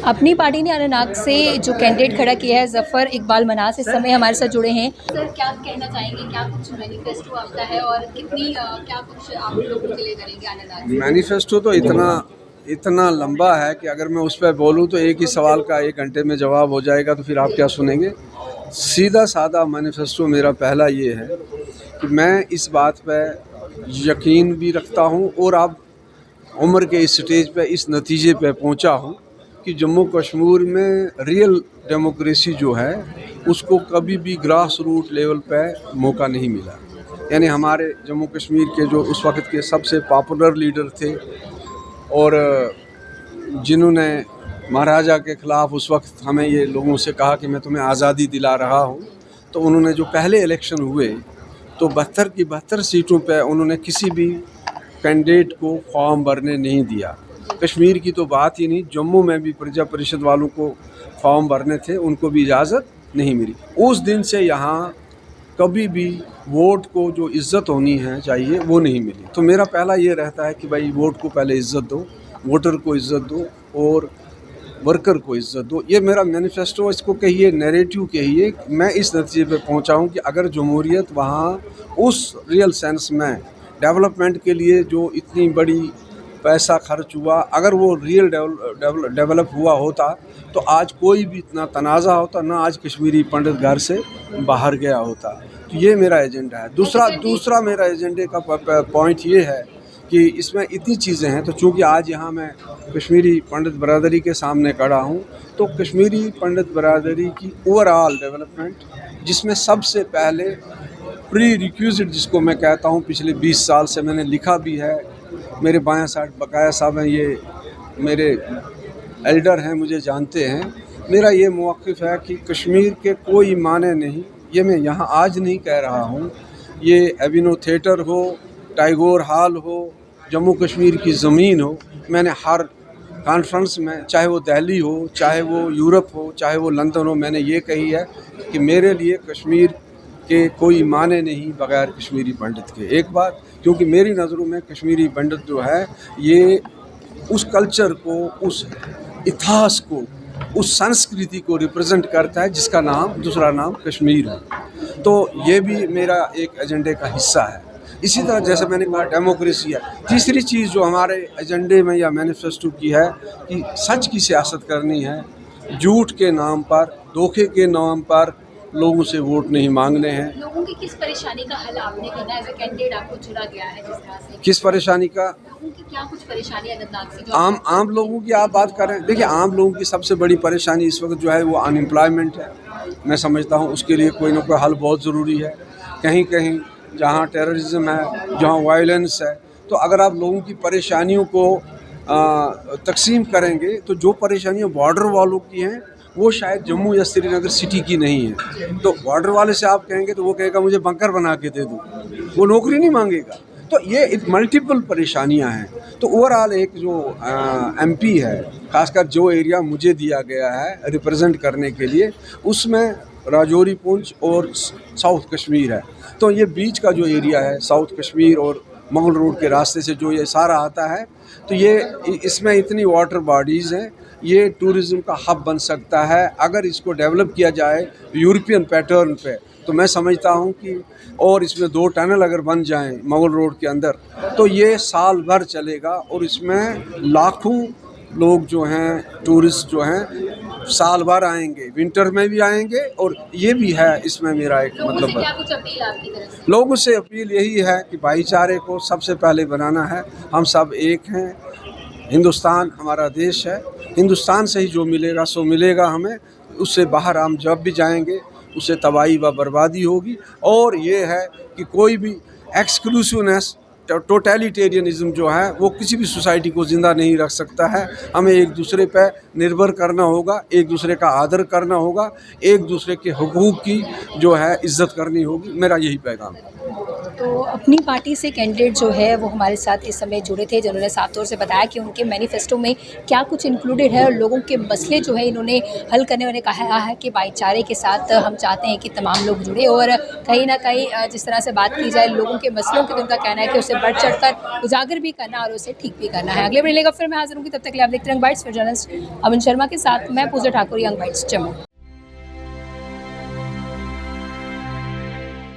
अपनी पार्टी ने अनंतनाग से जो कैंडिडेट खड़ा किया है ज़फ़र इकबाल मनास, इस समय हमारे साथ जुड़े हैं। सर, क्या कहना चाहेंगे, क्या कुछ मैनिफेस्टो आपका है और कितनी क्या कुछ आप लोगों के लिए करेंगे अनंतनाग से? मैनिफेस्टो तो इतना लंबा है कि अगर मैं उस पर बोलूँ तो एक ही सवाल का 1 घंटे में जवाब हो जाएगा, तो फिर आप क्या सुनेंगे। सीधा साधा मैनिफेस्टो मेरा पहला ये है कि मैं इस बात पर यकीन भी रखता हूँ और अब उम्र के इस स्टेज पे इस नतीजे पे पहुँचा हूँ कि जम्मू कश्मीर में रियल डेमोक्रेसी जो है उसको कभी भी ग्रास रूट लेवल पे मौका नहीं मिला। यानी हमारे जम्मू कश्मीर के जो उस वक्त के सबसे पॉपुलर लीडर थे और जिन्होंने महाराजा के ख़िलाफ़ उस वक्त हमें ये लोगों से कहा कि मैं तुम्हें आज़ादी दिला रहा हूँ, तो उन्होंने जो पहले इलेक्शन हुए तो 72 की 72 सीटों पे उन्होंने किसी भी कैंडिडेट को फॉर्म भरने नहीं दिया। कश्मीर की तो बात ही नहीं, जम्मू में भी प्रजा परिषद वालों को फॉर्म भरने थे, उनको भी इजाज़त नहीं मिली। उस दिन से यहाँ कभी भी वोट को जो इज़्ज़त होनी है चाहिए वो नहीं मिली। तो मेरा पहला ये रहता है कि भाई वोट को पहले इज़्ज़त दो, वोटर को इज़्ज़त दो और वर्कर को इज़्ज़त दो। ये मेरा मैनिफेस्टो, इसको कहिए नैरेटिव कहिए। मैं इस नतीजे पे पहुंचा हूं कि अगर जमहूरियत वहाँ उस रियल सेंस में डेवलपमेंट के लिए जो इतनी बड़ी पैसा खर्च हुआ, अगर वो रियल डेवलप हुआ होता तो आज कोई भी इतना तनाज़ा होता ना, आज कश्मीरी पंडित घर से बाहर गया होता। तो ये मेरा एजेंडा है। दूसरा मेरा एजेंडे का पॉइंट ये है कि इसमें इतनी चीज़ें हैं। तो चूँकि आज यहाँ मैं कश्मीरी पंडित बरादरी के सामने खड़ा हूँ, तो कश्मीरी पंडित बरादरी की ओवरऑल डेवलपमेंट, जिसमें सबसे पहले प्री रिक्विजिट जिसको मैं कहता हूँ, पिछले 20 साल से मैंने लिखा भी है। मेरे बायां साइड बकाया साहब हैं, ये मेरे एल्डर हैं, मुझे जानते हैं। मेरा ये मौक़िफ़ है कि कश्मीर के कोई माने नहीं, ये मैं यहाँ आज नहीं कह रहा हूँ, ये एविनो थिएटर हो, टैगोर हॉल हो, जम्मू कश्मीर की ज़मीन हो, मैंने हर कॉन्फ्रेंस में, चाहे वो दिल्ली हो, चाहे वो यूरोप हो, चाहे वो लंदन हो, मैंने ये कही है कि मेरे लिए कश्मीर के कोई माने नहीं बग़ैर कश्मीरी पंडित के। एक बात, क्योंकि मेरी नज़रों में कश्मीरी पंडित जो है ये उस कल्चर को, उस इतिहास को, उस संस्कृति को रिप्रेजेंट करता है जिसका नाम, दूसरा नाम कश्मीर है। तो ये भी मेरा एक एजेंडे का हिस्सा है। इसी तरह जैसे मैंने कहा डेमोक्रेसी है। तीसरी चीज़ जो हमारे एजेंडे में या मैनिफेस्टो की है कि सच की सियासत करनी है, झूठ के नाम पर, धोखे के नाम पर लोगों से वोट नहीं मांगने हैं। लोगों की किस परेशानी का हल आपने करना है? एज ए कैंडिडेट आपको चुना गया है, जिस तरह से किस परेशानी का? लोगों की क्या कुछ परेशानी है अनंतनाग से? आम लोगों की आप बात कर रहे हैं। देखिए, आम लोगों की सबसे बड़ी परेशानी इस वक्त जो है वो अनएम्प्लॉयमेंट है। मैं समझता हूँ उसके लिए कोई ना कोई हल बहुत ज़रूरी है। कहीं कहीं जहाँ टेररिज्म है, जहाँ वायलेंस है, तो अगर आप लोगों की परेशानियों को तकसीम करेंगे तो जो परेशानियाँ बॉर्डर वालों की हैं वो शायद जम्मू या श्रीनगर सिटी की नहीं है। तो बॉर्डर वाले से आप कहेंगे तो वो कहेगा मुझे बंकर बना के दे दो, वो नौकरी नहीं मांगेगा। तो ये मल्टीपल परेशानियां हैं। तो ओवरऑल एक जो एमपी है, खासकर जो एरिया मुझे दिया गया है रिप्रेजेंट करने के लिए, उसमें राजौरी, पुंछ और साउथ कश्मीर है। तो ये बीच का जो एरिया है, साउथ कश्मीर और मुगल रोड के रास्ते से जो ये सारा आता है, तो ये इसमें इतनी वाटर बॉडीज़ हैं, ये टूरिज़्म का हब बन सकता है अगर इसको डेवलप किया जाए यूरोपियन पैटर्न पे। तो मैं समझता हूँ कि और इसमें 2 टनल अगर बन जाएं मुगल रोड के अंदर, तो ये साल भर चलेगा और इसमें लाखों लोग जो हैं, टूरिस्ट जो हैं, साल भर आएंगे, विंटर में भी आएंगे। और ये भी है इसमें मेरा एक मतलब क्या कुछ अपील आपकी तरफ से? लोगों से अपील यही है कि भाईचारे को सबसे पहले बनाना है। हम सब एक हैं, हिंदुस्तान हमारा देश है, हिंदुस्तान से ही जो मिलेगा सो मिलेगा हमें। उससे बाहर हम जब भी जाएंगे उससे तबाही व बर्बादी होगी। और ये है कि कोई भी एक्सक्लूसिवनेस, टोटलिटेरियनिज्म जो है वो किसी भी सोसाइटी को ज़िंदा नहीं रख सकता है। हमें एक दूसरे पर निर्भर करना होगा, एक दूसरे का आदर करना होगा, एक दूसरे के हुकूक की जो है इज़्ज़त करनी होगी। मेरा यही पैगाम है। तो अपनी पार्टी से कैंडिडेट जो है वो हमारे साथ इस समय जुड़े थे, जिन्होंने साफ तौर से बताया कि उनके मैनिफेस्टो में क्या कुछ इंक्लूडेड है और लोगों के मसले जो है इन्होंने हल करने। उन्होंने कहा है कि भाईचारे के साथ हम चाहते हैं कि तमाम लोग जुड़े और कहीं ना कहीं जिस तरह से बात की जाए लोगों के मसलों की, तो उनका कहना है कि उसे बढ़ चढ़ कर उजागर भी करना और उसे ठीक भी करना है। अगले वीडियो लेकर फिर मैं हाजिर हूँ, तब तक के लिए आप देखते रंग बाइट्स। फिर जर्नलिस्ट अमन शर्मा के साथ मैं पूजा ठाकुर, यंग बाइट्स, जम्मू।